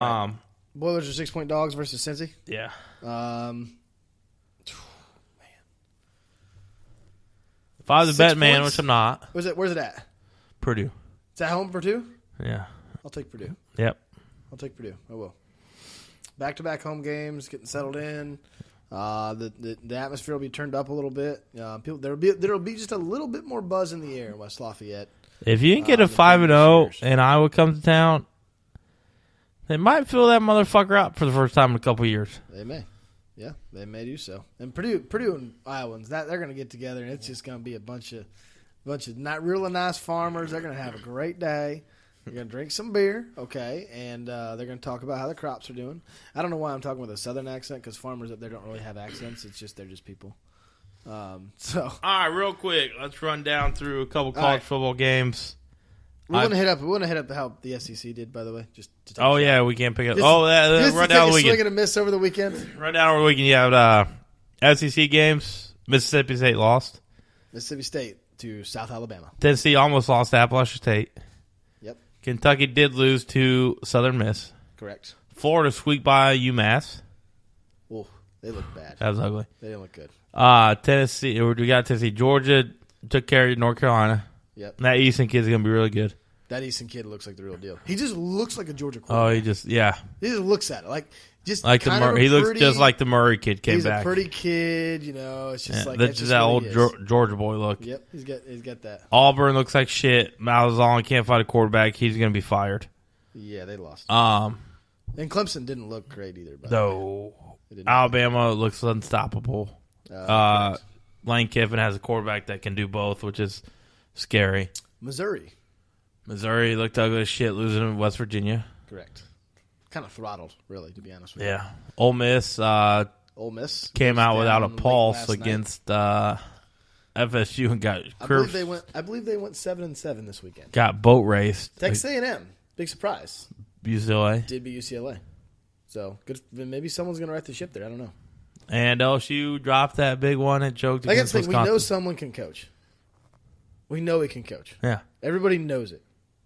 Boilers are 6-point dogs versus Cincy. Yeah. Man. If I was a 6 bet man, points? which I'm not. Where's it at? Purdue. Is that home Purdue? Yeah. I'll take Purdue. Yep. I'll take Purdue. I will. Back-to-back home games, getting settled in. The atmosphere will be turned up a little bit. There'll be just a little bit more buzz in the air in West Lafayette. If you can get a 5-0 and Iowa comes to town, they might fill that motherfucker up for the first time in a couple of years. They may. Yeah, they may do so. And Purdue and Iowans, they're going to get together, and it's just going to be a bunch of not really nice farmers. They're going to have a great day. They're going to drink some beer, okay, and they're going to talk about how the crops are doing. I don't know why I'm talking with a southern accent, because farmers up there don't really have accents. It's just they're just people. All right, real quick, let's run down through a couple college football games. We want to hit up how the SEC did, by the way. Just to take we can't pick up. Just run to down take the a swing weekend. and a miss over the weekend. Run down over the weekend. You have SEC games. Mississippi State lost. Mississippi State to South Alabama. Tennessee almost lost to Appalachian State. Yep. Kentucky did lose to Southern Miss. Correct. Florida squeaked by UMass. Oh, they look bad. That was ugly. They didn't look good. Tennessee. We got Tennessee. Georgia took care of North Carolina. Yep. That Easton kid's going to be really good. That Easton kid looks like the real deal. He just looks like a Georgia Oh, quarterback. he just looks at it like the Murray. He looks just like the Murray kid came back. He's a pretty kid, you know. It's just that's just that old Georgia boy look. Yep, he's got that. Auburn looks like shit. Malzahn can't find a quarterback. He's going to be fired. Yeah, they lost. And Clemson didn't look great either. No, Alabama looks unstoppable. Lane Kiffin has a quarterback that can do both, which is scary. Missouri looked ugly as shit, losing to West Virginia. Correct. Kind of throttled, really, to be honest with you. Yeah. Ole Miss came out without a pulse against FSU and got curved. I believe they went 7-7 this weekend. Got boat raced. Texas A&M, big surprise. UCLA did beat UCLA. So good. Maybe someone's going to right the ship there. I don't know. And LSU dropped that big one and choked against Wisconsin. We know someone can coach. We know he can coach. Yeah. Everybody knows it.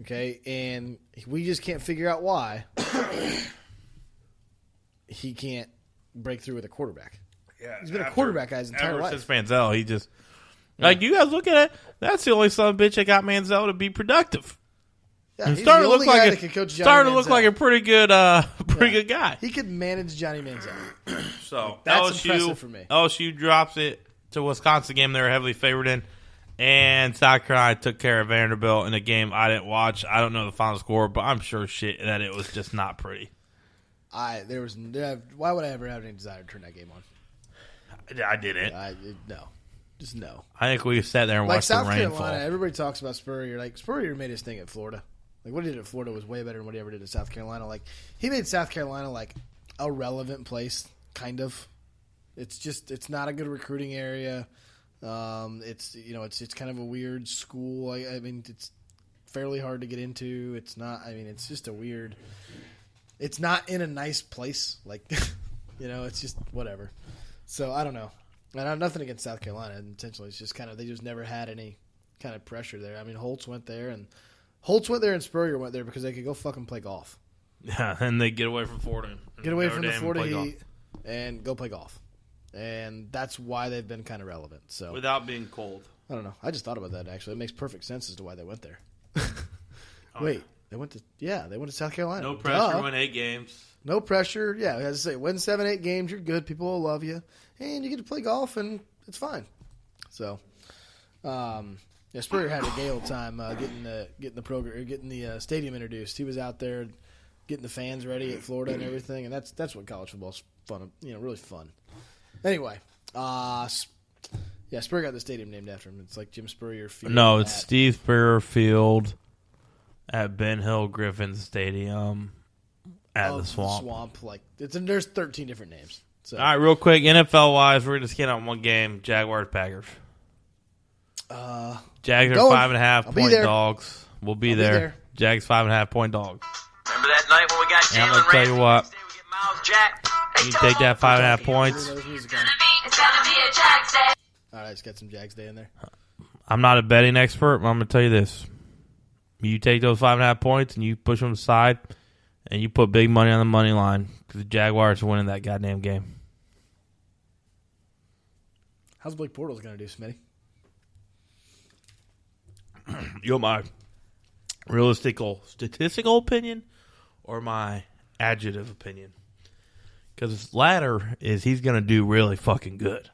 Okay? And we just can't figure out why he can't break through with a quarterback. Yeah, he's been a quarterback guy his entire life. Since Manziel, he just you guys look at it. That's the only son of a bitch that got Manziel to be productive. Yeah, he's starting to look like a pretty good good guy. He could manage Johnny Manziel. So that's impressive for me. LSU drops it to Wisconsin game they were heavily favored in, and South Carolina took care of Vanderbilt in a game I didn't watch. I don't know the final score, but I'm sure that it was just not pretty. Why would I ever have any desire to turn that game on? I didn't. No. Just no. I think we sat there and watched the rain fall. Everybody talks about Spurrier. Like, Spurrier made his thing at Florida. Like, what he did at Florida was way better than what he ever did at South Carolina. Like, he made South Carolina, like, a relevant place, kind of. It's not a good recruiting area. It's kind of a weird school. I mean, it's fairly hard to get into. It's not, it's just a weird, it's not in a nice place. Like, it's just whatever. So, I don't know. And I have nothing against South Carolina intentionally. It's just kind of, they just never had any kind of pressure there. I mean, Holtz went there and Spurrier went there because they could go fucking play golf. Yeah, and they get away from Florida. Get away from the Florida heat and go play golf. And that's why they've been kind of relevant. So without being cold. I don't know. I just thought about that, actually. It makes perfect sense as to why they went there. They went to South Carolina. No pressure, win 8 games. No pressure. Yeah, as I say, win 7, 8 games, you're good. People will love you. And you get to play golf, and it's fine. So, Spurrier had a gay old time getting the stadium introduced. He was out there getting the fans ready at Florida and everything, and that's what college football's fun. Really fun. Anyway, Spurrier got the stadium named after him. It's like Jim Spurrier Field. No, it's Steve Spurrier Field at Ben Hill Griffin Stadium at the Swamp. There's 13 different names. So. All right, real quick, NFL-wise, we're going to skin out one game, Jaguars-Packers. Jags are 5.5-point dogs. We'll be there. Jags 5.5-point dogs. Remember that night when we got Jalen I'm going to tell you what. You take that 5.5 points. It's gonna be a Jags day. All right, it's got some Jags day in there. I'm not a betting expert, but I'm going to tell you this. You take those 5.5 points and you push them aside and you put big money on the money line because the Jaguars are winning that goddamn game. How's Blake Bortles going to do, Smitty? You want my statistical opinion or my adjective opinion? Because his latter is he's going to do really fucking good.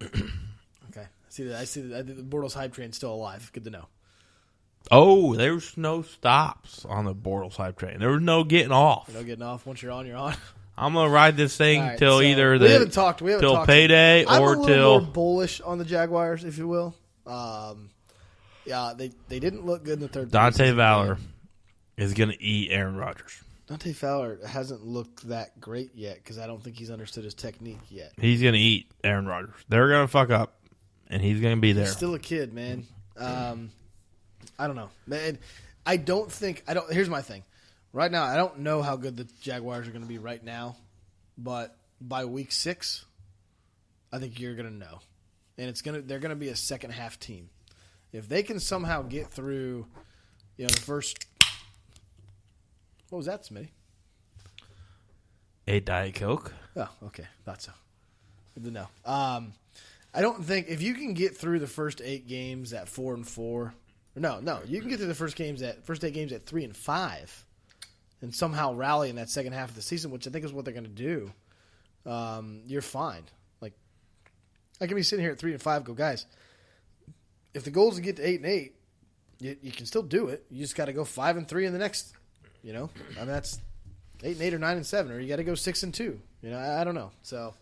Okay. I see that. The Bortles hype train's still alive. Good to know. Oh, there's no stops on the Bortles hype train. There was no getting off. No getting off. Once you're on, you're on. I'm gonna ride this thing till either we haven't talked payday I'm or a little more bullish on the Jaguars, if you will. Yeah, they didn't look good in the third. Dante Fowler is gonna eat Aaron Rodgers. Dante Fowler hasn't looked that great yet because I don't think he's understood his technique yet. He's gonna eat Aaron Rodgers. They're gonna fuck up, and he's gonna be there. He's still a kid, man. I don't know, man. Here's my thing. Right now, I don't know how good the Jaguars are going to be right now, but by week 6, I think you're going to know, and they're going to be a second half team. If they can somehow get through, the first. What was that, Smitty? A Diet Coke. Oh, okay, thought so. Good to know. I don't think if you can get through the first 8 games at 4-4. No, you can get through the first 8 games at 3-5. And somehow rally in that second half of the season, which I think is what they're going to do, you're fine. Like, I can be sitting here at 3-5, go, guys, if the goal is to get to 8-8, you can still do it. You just got to go 5-3 in the next, I mean, that's 8-8 or 9-7, or you got to go 6-2. I don't know. So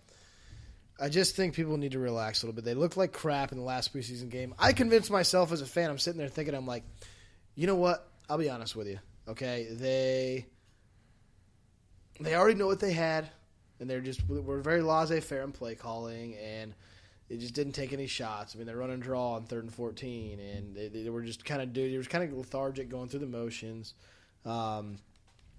I just think people need to relax a little bit. They look like crap in the last preseason game. I convinced myself as a fan, I'm sitting there thinking, I'm like, you know what? I'll be honest with you. Okay, they already know what they had, and we're very laissez-faire in play calling, and they just didn't take any shots. I mean, they're running draw on 3rd and 14, and they were just kind of lethargic going through the motions. And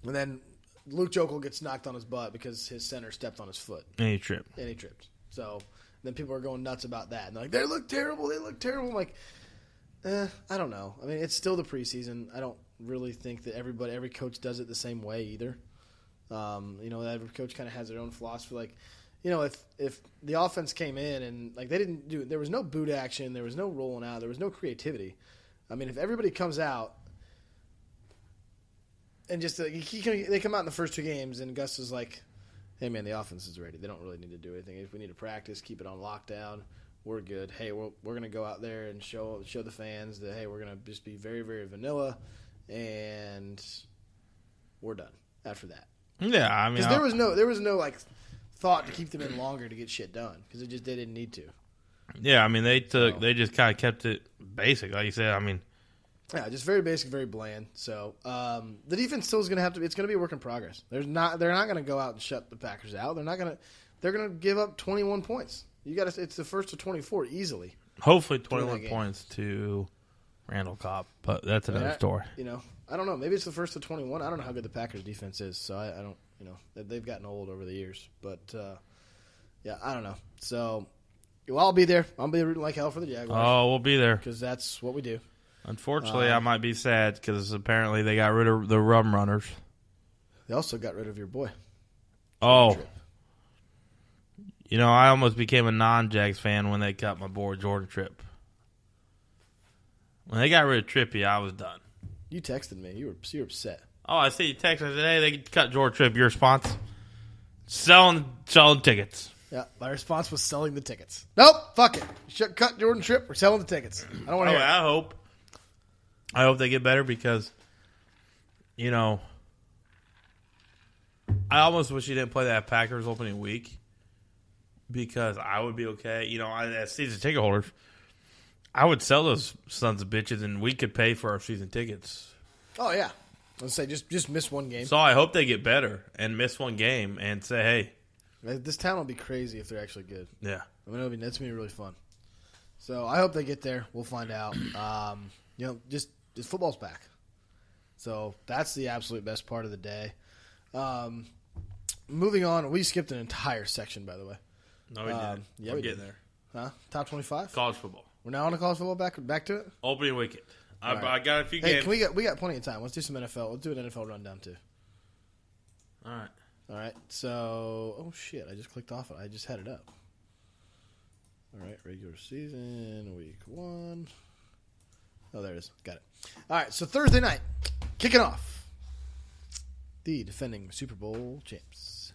then Luke Jokel gets knocked on his butt because his center stepped on his foot. And he tripped. So then people are going nuts about that. And they're like, they look terrible. I'm like, I don't know. I mean, it's still the preseason. I don't really think that every coach does it the same way either. Every coach kind of has their own philosophy. Like, if the offense came in and like they didn't do, there was no boot action, there was no rolling out, there was no creativity. I mean, if everybody comes out and just they come out in the first 2 games and Gus is like, hey man, the offense is ready. They don't really need to do anything. If we need to practice, keep it on lockdown. We're good. Hey, we're going to go out there and show the fans that, hey, we're going to just be very, very vanilla, and we're done after that. Yeah, I mean, because there was no like thought to keep them in longer to get shit done because they didn't need to. Yeah, I mean they just kind of kept it basic, like you said. I mean, yeah, just very basic, very bland. So the defense still is going to have to. It's going to be a work in progress. They're not going to go out and shut the Packers out. They're going to give up 21 points. It's the first to 24 easily. Hopefully 21 points to Randall Cobb, but that's another story. I don't know. Maybe it's the first to 21. I don't know how good the Packers defense is, so I don't. They've gotten old over the years, but yeah, I don't know. So, I'll be there. I'll be rooting like hell for the Jaguars. Oh, we'll be there because that's what we do. Unfortunately, I might be sad because apparently they got rid of the rum runners. They also got rid of your boy. Oh. I almost became a non-Jags fan when they cut my boy Jordan Tripp. When they got rid of Trippy, I was done. You texted me. You were upset. Oh, I see you texted. I said, hey, they cut Jordan Tripp. Your response? Selling tickets. Yeah, my response was selling the tickets. Nope, fuck it. You should cut Jordan Tripp. We're selling the tickets. I don't want to hear it. I hope they get better because, I almost wish you didn't play that Packers opening week. Because I would be okay. As season ticket holders, I would sell those sons of bitches and we could pay for our season tickets. Oh, yeah. Let's say just miss one game. So I hope they get better and miss one game and say, hey. This town will be crazy if they're actually good. Yeah. I mean, that's going to be really fun. So I hope they get there. We'll find out. Just football's back. So that's the absolute best part of the day. Moving on, we skipped an entire section, by the way. No, we didn't. Yeah, we're getting there. Huh? Top 25? College football. We're now on to college football. Back to it? Opening weekend. Right. I got a few games. We got plenty of time. Let's do some NFL. Let's do an NFL rundown, too. So, oh shit, I just clicked off it. I just had it up. All right, regular season, week 1. Oh, there it is. Got it. All right, so Thursday night, kicking off, the defending Super Bowl champs,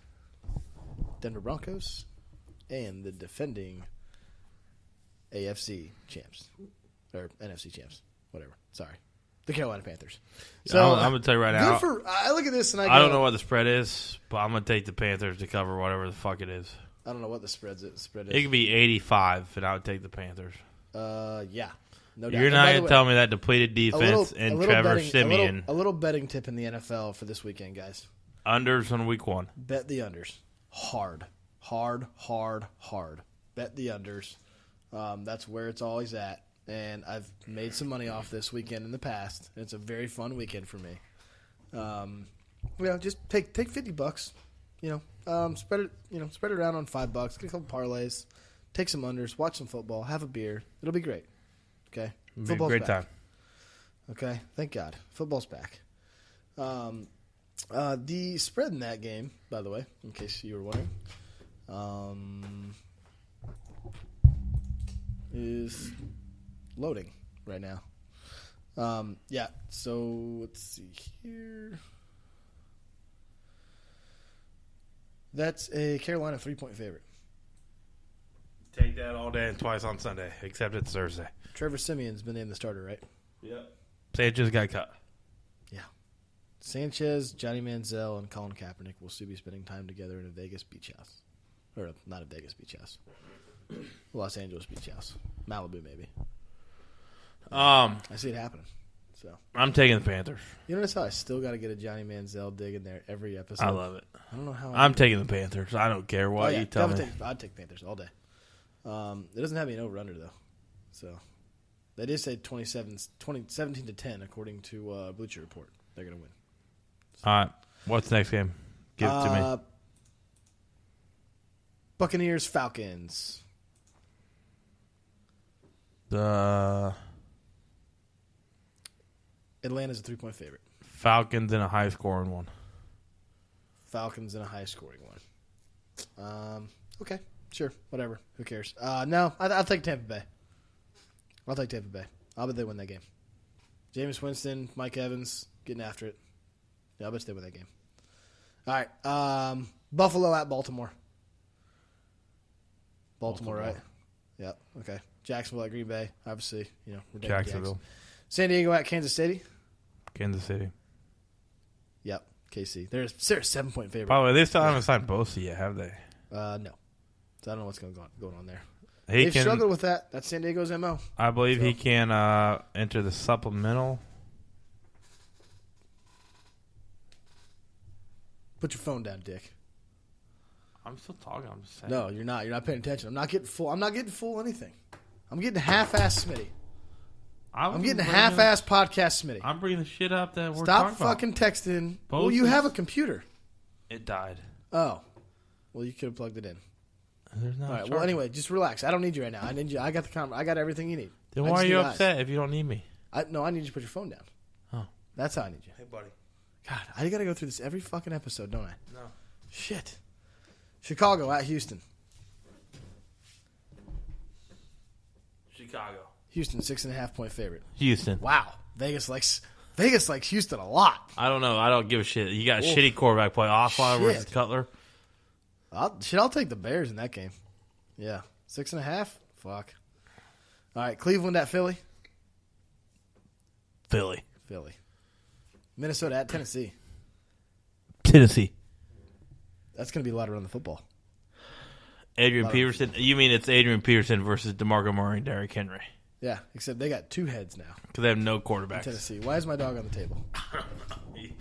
Denver Broncos, and the defending AFC champs, or NFC champs, whatever. Sorry. The Carolina Panthers. So I'm going to tell you right now. I look at this and I don't know what the spread is, but I'm going to take the Panthers to cover whatever the fuck it is. I don't know what the spread is. It could be 85, and I would take the Panthers. Yeah. No doubt. You're not going to tell me that depleted defense and Trevor Siemian. A little betting tip in the NFL for this weekend, guys. Unders on week 1. Bet the unders. Hard. Bet the unders. That's where it's always at. And I've made some money off this weekend in the past. It's a very fun weekend for me. Just take $50. Spread it around on $5. Get a couple parlays. Take some unders. Watch some football. Have a beer. It'll be great. Okay, football's great back. Time. Okay, thank God, football's back. The spread in that game, by the way, in case you were wondering, is loading right now. So let's see here. That's a Carolina 3-point favorite. Take that all day and twice on Sunday, except it's Thursday. Trevor Siemian's been named the starter, right? Yep. Sanchez got cut. Yeah. Sanchez, Johnny Manziel, and Colin Kaepernick will soon be spending time together in a Vegas beach house. Or not a Vegas beach house. Los Angeles beach house. Malibu, maybe. I see it happening. So I'm taking the Panthers. You notice how I still got to get a Johnny Manziel dig in there every episode? I love it. I don't know how I'm taking the Panthers. I don't care what you tell me. I'd take Panthers all day. It doesn't have me an over-under, though. So they did say 17-10, according to Bleacher Report. They're going to win. So. All right. What's the next game? Give it to me. Buccaneers, Falcons. Atlanta's a 3-point favorite. Falcons in a high-scoring one. Falcons in a high-scoring one. Okay. Sure, whatever. Who cares? No, I'll take Tampa Bay. I'll take Tampa Bay. I'll bet they win that game. Jameis Winston, Mike Evans, getting after it. Yeah, I'll bet they win that game. All right. Buffalo at Baltimore. Baltimore, right? Yep. Okay. Jacksonville at Green Bay. Obviously, we're Jacksonville. San Diego at Kansas City. Kansas City. Yep. KC. They're a 7-point favorite. By the way, they still haven't signed Bosa yet, have they? No. So I don't know what's going on there. They've struggled with that. That's San Diego's MO. I believe he can enter the supplemental. Put your phone down, Dick. I'm still talking. I'm just saying. No, you're not. You're not paying attention. I'm not getting full anything. I'm getting half-ass Smitty. I'm getting half-ass podcast Smitty. I'm bringing the shit up that we're Stop talking fucking about. texting. Well, you have a computer. It died. Oh. Well, you could have plugged it in. There's not. All right. Well, anyway, just relax. I don't need you right now. I need you. I got I got everything you need. Then why are you upset if you don't need me? No, I need you to put your phone down. Oh. That's how I need you. Hey, buddy. God, I got to go through this every fucking episode, don't I? No. Shit. Chicago at Houston. Chicago. Houston, 6.5-point favorite. Houston. Wow. Vegas likes Houston a lot. I don't know. I don't give a shit. You got a shitty quarterback play. Osweiler versus Cutler. I'll take the Bears in that game. Yeah. 6.5? Fuck. All right. Cleveland at Philly. Philly. Minnesota at Tennessee. Tennessee. That's going to be a lot around the football. Adrian Peterson. You mean it's Adrian Peterson versus DeMarco Murray and Derrick Henry? Yeah, except they got 2 heads now. Because they have no quarterbacks. Tennessee. Why is my dog on the table?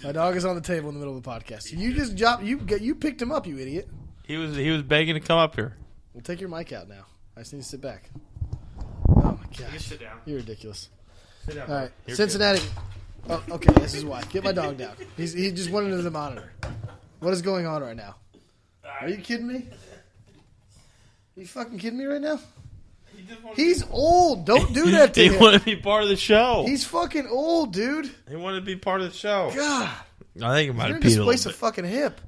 My dog is on the table in the middle of the podcast. You just you picked him up, you idiot. He was begging to come up here. Well, take your mic out now. I just need to sit back. Oh my gosh. You can sit down. You're ridiculous. Sit down. All right, You're Cincinnati. Oh, okay, this is why. Get my dog down. He just went into the monitor. What is going on right now? Are you kidding me? Are you fucking kidding me right now? He's old. Don't do that to him. He wanted to be part of the show. He's fucking old, dude. He wanted to be part of the show. God. I think it might have peed a little bit. Displace a fucking hip.